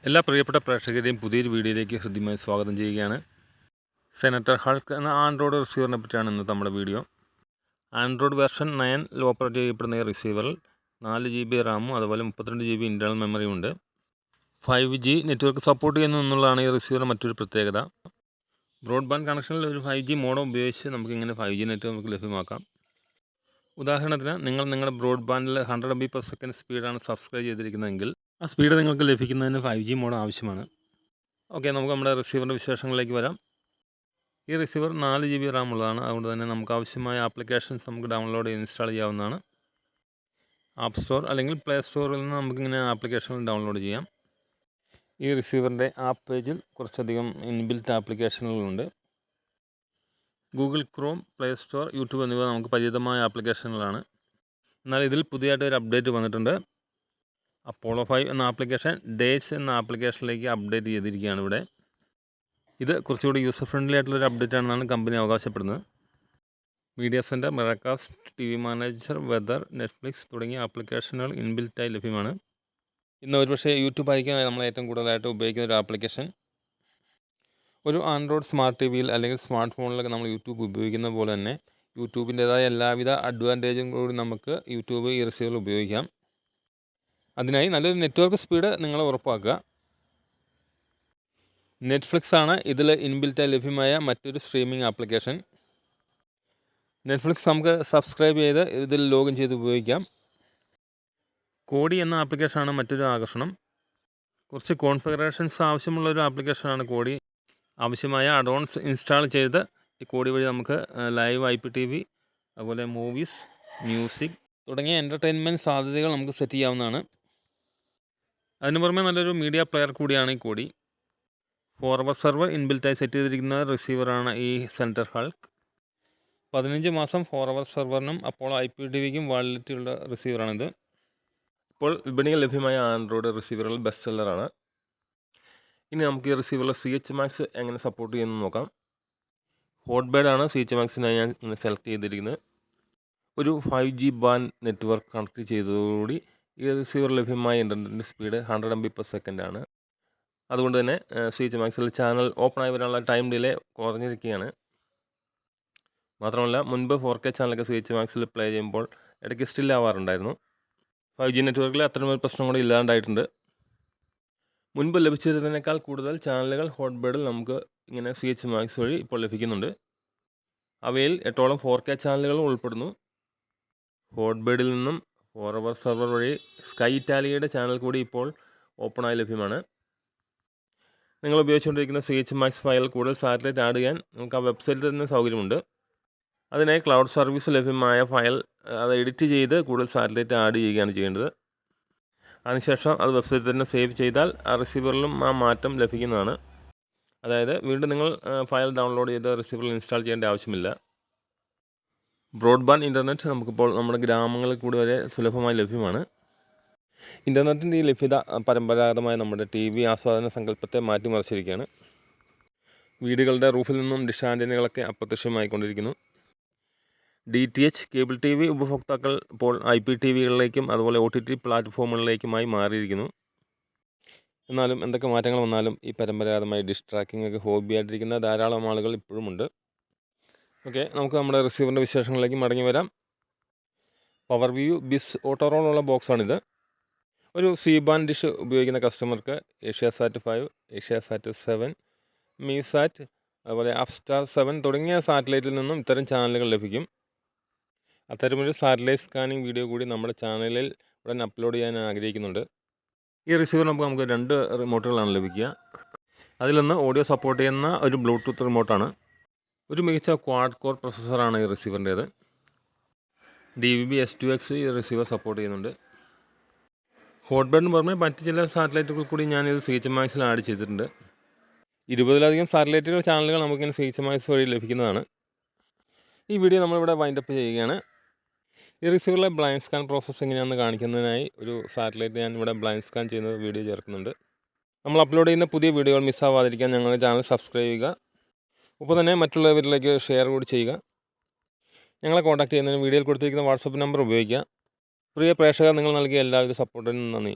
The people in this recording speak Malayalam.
എല്ലാ പ്രിയപ്പെട്ട പ്രേക്ഷകരെയും പുതിയൊരു വീഡിയോയിലേക്ക് ഹൃദ്യമായി സ്വാഗതം ചെയ്യുകയാണ്. സെനറ്റർ ഹൾക്ക് എന്ന ആൻഡ്രോയിഡ് റിസീവറിനെ പറ്റിയാണ് ഇന്നത്തെ നമ്മുടെ വീഡിയോ. ആൻഡ്രോയിഡ് വെർഷൻ 9 ഓപ്പറേറ്റ് ചെയ്യപ്പെടുന്ന ഈ റിസീവറിൽ 4 GB റാമും അതുപോലെ 32 GB ഇൻറ്റേർണൽ മെമ്മറിയും ഉണ്ട്. 5G നെറ്റ്വർക്ക് സപ്പോർട്ട് ചെയ്യുന്നു എന്നുള്ളതാണ് ഈ റിസീവറിൻ്റെ മറ്റൊരു പ്രത്യേകത. ബ്രോഡ്ബാൻഡ് കണക്ഷനിൽ ഒരു 5G മോഡം ഉപയോഗിച്ച് നമുക്കിങ്ങനെ 5G നെറ്റ്വർക്ക് ലഭ്യമാക്കാം. ഉദാഹരണത്തിന് നിങ്ങളുടെ ബ്രോഡ്ബാൻഡിൽ 100 MB/s സ്പീഡാണ് സബ്സ്ക്രൈബ് ചെയ്തിരിക്കുന്നതെങ്കിൽ ആ സ്പീഡ് നിങ്ങൾക്ക് ലഭിക്കുന്നതിന് 5G മോഡം ആവശ്യമാണ്. ഓക്കെ, നമുക്ക് നമ്മുടെ റിസീവറിൻ്റെ വിശേഷങ്ങളിലേക്ക് വരാം. ഈ റിസീവർ 4 GB റാം ഉള്ളതാണ്. അതുകൊണ്ട് തന്നെ നമുക്ക് ആവശ്യമായ ആപ്ലിക്കേഷൻസ് നമുക്ക് ഡൗൺലോഡ് ചെയ്ത് ഇൻസ്റ്റാൾ ചെയ്യാവുന്നതാണ്. ആപ്പ് സ്റ്റോർ അല്ലെങ്കിൽ പ്ലേ സ്റ്റോറിൽ നിന്ന് നമുക്കിങ്ങനെ ആപ്ലിക്കേഷനുകൾ ഡൗൺലോഡ് ചെയ്യാം. ഈ റിസീവറിൻ്റെ ആപ്പ് പേജിൽ കുറച്ചധികം ഇൻബിൽറ്റ് ആപ്ലിക്കേഷനുകളുണ്ട്. Google Chrome, play store, YouTube എന്നിവ നമുക്ക് പരിചിതമായ ആപ്ലിക്കേഷനുകളാണ്. എന്നാൽ ഇതിൽ പുതിയതായിട്ട് ഒരു അപ്ഡേറ്റ് വന്നിട്ടുണ്ട്. അപ്പോളോ 5 എന്ന ആപ്ലിക്കേഷൻ ഡേറ്റ്സ് എന്ന ആപ്ലിക്കേഷനിലേക്ക് അപ്ഡേറ്റ് ചെയ്തിരിക്കുകയാണ് ഇവിടെ. ഇത് കുറച്ചുകൂടി യൂസർ ഫ്രണ്ട്ലി ആയിട്ടുള്ളൊരു അപ്ഡേറ്റ് ആണെന്നാണ് കമ്പനി അവകാശപ്പെടുന്നത്. Media centre, Miracast, TV manager, weather, Netflix തുടങ്ങിയ ആപ്ലിക്കേഷനുകൾ ഇൻബിൽറ്റായി ലഭ്യമാണ്. ഇന്ന് ഒരുപക്ഷേ യൂട്യൂബ് ആയിരിക്കും നമ്മൾ ഏറ്റവും കൂടുതലായിട്ട് ഉപയോഗിക്കുന്ന ഒരു ആപ്ലിക്കേഷൻ. ഒരു ആൻഡ്രോയിഡ് സ്മാർട്ട് TVയിൽ അല്ലെങ്കിൽ സ്മാർട്ട് ഫോണിലൊക്കെ നമ്മൾ യൂട്യൂബ് ഉപയോഗിക്കുന്ന പോലെ തന്നെ യൂട്യൂബിൻ്റേതായ എല്ലാവിധ അഡ്വാൻറ്റേജും കൂടി നമുക്ക് യൂട്യൂബ് ഈ റിസീവറിൽ ഉപയോഗിക്കാം. അതിനായി നല്ലൊരു നെറ്റ്വർക്ക് സ്പീഡ് നിങ്ങൾ ഉറപ്പാക്കുക. നെറ്റ്ഫ്ലിക്സ് ആണ് ഇതിൽ ഇൻബിൽറ്റായി ലഭ്യമായ മറ്റൊരു സ്ട്രീമിംഗ് ആപ്ലിക്കേഷൻ. നെറ്റ്ഫ്ലിക്സ് നമുക്ക് സബ്സ്ക്രൈബ് ചെയ്ത് ഇതിൽ ലോഗിൻ ചെയ്ത് ഉപയോഗിക്കാം. കോഡി എന്ന ആപ്ലിക്കേഷനാണ് മറ്റൊരു ആകർഷണം. കുറച്ച് കോൺഫിഗറേഷൻസ് ആവശ്യമുള്ളൊരു ആപ്ലിക്കേഷനാണ് കോഡി. ആവശ്യമായ അഡോൺസ് ഇൻസ്റ്റാൾ ചെയ്ത് ഈ കോഡി വഴി നമുക്ക് ലൈവ് IPTV, അതുപോലെ മൂവീസ്, മ്യൂസിക് തുടങ്ങിയ എൻ്റർടൈൻമെൻറ്റ് സാധ്യതകൾ നമുക്ക് സെറ്റ് ചെയ്യാവുന്നതാണ്. അതിന് പുറമെ നല്ലൊരു മീഡിയ പ്ലെയർ കൂടിയാണ് ഈ കോഡി. ഫോർവേഡ് സെർവർ ഇൻബിൽറ്റായി സെറ്റ് ചെയ്തിരിക്കുന്ന റിസീവറാണ് ഈ സെൻറ്റർ ഹൾക്ക്. 15 മാസം ഫോർവേഡ് സെർവറിനും അപ്പോളോ IPTVക്കും വാലിഡിറ്റിയുള്ള റിസീവറാണിത്. ഇപ്പോൾ വിപണിയിൽ ലഭ്യമായ ആൻഡ്രോയിഡ് റിസീവറുകൾ ബെസ്റ്റ് സെല്ലറാണ്. ഇനി നമുക്ക് ഈ റിസീവറിൽ CHMAX എങ്ങനെ സപ്പോർട്ട് ചെയ്യുമെന്ന് നോക്കാം. ഹോട്ട്ബേഡാണ് CHMAXനായി ഞാൻ സെലക്ട് ചെയ്തിരിക്കുന്നത്. ഒരു 5G ബാൻ നെറ്റ്വർക്ക് കണക്ട് ചെയ്തതോടുകൂടി ഈ റിസീവർ ലഭ്യമായ ഇൻ്റർനെറ്റിൻ്റെ സ്പീഡ് 100 MB/s ആണ്. അതുകൊണ്ട് തന്നെ CHMAXൽ ചാനൽ ഓപ്പൺ ആയി വരാനുള്ള ടൈം ഡിലേ കുറഞ്ഞിരിക്കുകയാണ്. മാത്രമല്ല മുൻപ് 4K ചാനലൊക്കെ CHMAXൽ പ്ലേ ചെയ്യുമ്പോൾ ഇടയ്ക്ക് സ്റ്റിൽ ആവാറുണ്ടായിരുന്നു. 5G നെറ്റ്വർക്കിൽ അത്തരമൊരു പ്രശ്നം കൂടി ഇല്ലാണ്ടായിട്ടുണ്ട്. മുൻപ് ലഭിച്ചിരുന്നതിനേക്കാൾ കൂടുതൽ ചാനലുകൾ ഹോട്ട്ബേഡിൽ നമുക്ക് ഇങ്ങനെ CHMAX വഴി ഇപ്പോൾ ലഭിക്കുന്നുണ്ട്. അവയിൽ 8ഓളം 4K ചാനലുകളും ഉൾപ്പെടുന്നു. ഹോട്ട്ബേഡിൽ നിന്നും ഫോർവേഡ് സെർവർ വഴി സ്കൈ ഇറ്റാലിയയുടെ ചാനൽ കൂടി ഇപ്പോൾ ഓപ്പണായി ലഭ്യമാണ്. നിങ്ങൾ ഉപയോഗിച്ചുകൊണ്ടിരിക്കുന്ന CHMAX ഫയൽ കൂടുതൽ സാറ്റലൈറ്റ് ആഡ് ചെയ്യാൻ നമുക്ക് ആ വെബ്സൈറ്റിൽ തന്നെ സൗകര്യമുണ്ട്. അതിനായി ക്ലൗഡ് സർവീസ് ലഭ്യമായ ഫയൽ അത് എഡിറ്റ് ചെയ്ത് കൂടുതൽ സാറ്റലൈറ്റ് ആഡ് ചെയ്യുകയാണ് ചെയ്യേണ്ടത്. അതിനുശേഷം അത് വെബ്സൈറ്റിൽ തന്നെ സേവ് ചെയ്താൽ ആ റിസീവറിലും ആ മാറ്റം ലഭിക്കുന്നതാണ്. അതായത് വീണ്ടും നിങ്ങൾ ഫയൽ ഡൗൺലോഡ് ചെയ്ത് റിസീവറിൽ ഇൻസ്റ്റാൾ ചെയ്യേണ്ട ആവശ്യമില്ല. ബ്രോഡ്ബാൻഡ് ഇൻ്റർനെറ്റ് നമുക്കിപ്പോൾ നമ്മുടെ ഗ്രാമങ്ങളിൽ കൂടി വരെ സുലഭമായി ലഭ്യമാണ്. ഇൻ്റർനെറ്റിൻ്റെ ഈ ലഭ്യത പരമ്പരാഗതമായ നമ്മുടെ TV ആസ്വാദന സങ്കല്പത്തെ മാറ്റിമറിച്ചിരിക്കുകയാണ്. വീടുകളുടെ റൂഫിൽ നിന്നും ഡിഷ് ആൻറ്റനുകളൊക്കെ അപ്രത്യക്ഷമായിക്കൊണ്ടിരിക്കുന്നു. DTH കേബിൾ TV ഉപഭോക്താക്കൾ ഇപ്പോൾ IPTVകളിലേക്കും അതുപോലെ OTT പ്ലാറ്റ്ഫോമുകളിലേക്കുമായി മാറിയിരിക്കുന്നു. എന്നാലും എന്തൊക്കെ മാറ്റങ്ങൾ വന്നാലും ഈ പരമ്പരാഗതമായി ഡിഷ് ട്രാക്കിംഗ് ഒക്കെ ഹോബിയായിട്ടിരിക്കുന്ന ധാരാളം ആളുകൾ ഇപ്പോഴുമുണ്ട്. ഓക്കെ, നമുക്ക് നമ്മുടെ റിസീവറിൻ്റെ വിശേഷങ്ങളിലേക്ക് മടങ്ങി വരാം. പവർ വ്യൂ ബിസ് ഓട്ടോറോളുള്ള ബോക്സാണിത്. ഒരു C-ബാൻഡ് ഡിഷ് ഉപയോഗിക്കുന്ന കസ്റ്റമർക്ക് ഏഷ്യാസാറ്റ് 5, ഏഷ്യാസാറ്റ് 7, മീസാറ്റ്, അതുപോലെ അപ്സ്റ്റാർ 7 തുടങ്ങിയ സാറ്റലൈറ്റിൽ നിന്നും ഇത്തരം ചാനലുകൾ ലഭിക്കും. അത്തരമൊരു സാറ്റലൈറ്റ് സ്കാനിങ് വീഡിയോ കൂടി നമ്മുടെ ചാനലിൽ ഉടൻ അപ്ലോഡ് ചെയ്യാൻ ആഗ്രഹിക്കുന്നുണ്ട്. ഈ റിസീവർ നമുക്ക് 2 റിമോട്ടുകളാണ് ലഭിക്കുക. അതിലൊന്ന് ഓഡിയോ സപ്പോർട്ട് ചെയ്യുന്ന ഒരു ബ്ലൂടൂത്ത് റിമോട്ടാണ്. ഒരു മികച്ച ക്വാഡ് കോർ പ്രൊസസ്സറാണ് ഈ റിസീവറിൻ്റേത്. DVB-S2X ഈ റിസീവർ സപ്പോർട്ട് ചെയ്യുന്നുണ്ട്. ഹോട്ട്ബേഡിന് പുറമെ മറ്റ് ചില സാറ്റലൈറ്റുകൾ കൂടി ഞാനിത് CHMAXൽ ആഡ് ചെയ്തിട്ടുണ്ട്. 20ലധികം സാറ്റലൈറ്റുകൾ ചാനലുകൾ നമുക്കിങ്ങനെ CHMAX വഴി ലഭിക്കുന്നതാണ്. ഈ വീഡിയോ നമ്മളിവിടെ വൈൻഡപ്പ് ചെയ്യുകയാണ്. ഈ റിസീവറിലെ ബ്ലൈൻഡ് സ്കാൻ പ്രോസസ്സ് എങ്ങനെയാണെന്ന് കാണിക്കുന്നതിനായി ഒരു സാറ്റലൈറ്റ് ഞാൻ ഇവിടെ ബ്ലൈൻഡ് സ്കാൻ ചെയ്യുന്ന വീഡിയോ ചേർക്കുന്നുണ്ട്. നമ്മൾ അപ്ലോഡ് ചെയ്യുന്ന പുതിയ വീഡിയോകൾ മിസ്സാവാതിരിക്കാൻ ഞങ്ങളുടെ ചാനൽ സബ്സ്ക്രൈബ് ചെയ്യുക. ഒപ്പം തന്നെ മറ്റുള്ളവരിലേക്ക് ഷെയർ കൂടി ചെയ്യുക. ഞങ്ങളെ കോൺടാക്ട് ചെയ്യുന്നതിന് വീഡിയോയിൽ കൊടുത്തിരിക്കുന്ന വാട്സപ്പ് നമ്പർ ഉപയോഗിക്കുക. പ്രിയ പ്രേക്ഷകർ, നിങ്ങൾ നൽകിയ എല്ലാവിധ സപ്പോർട്ടിനും നന്ദി.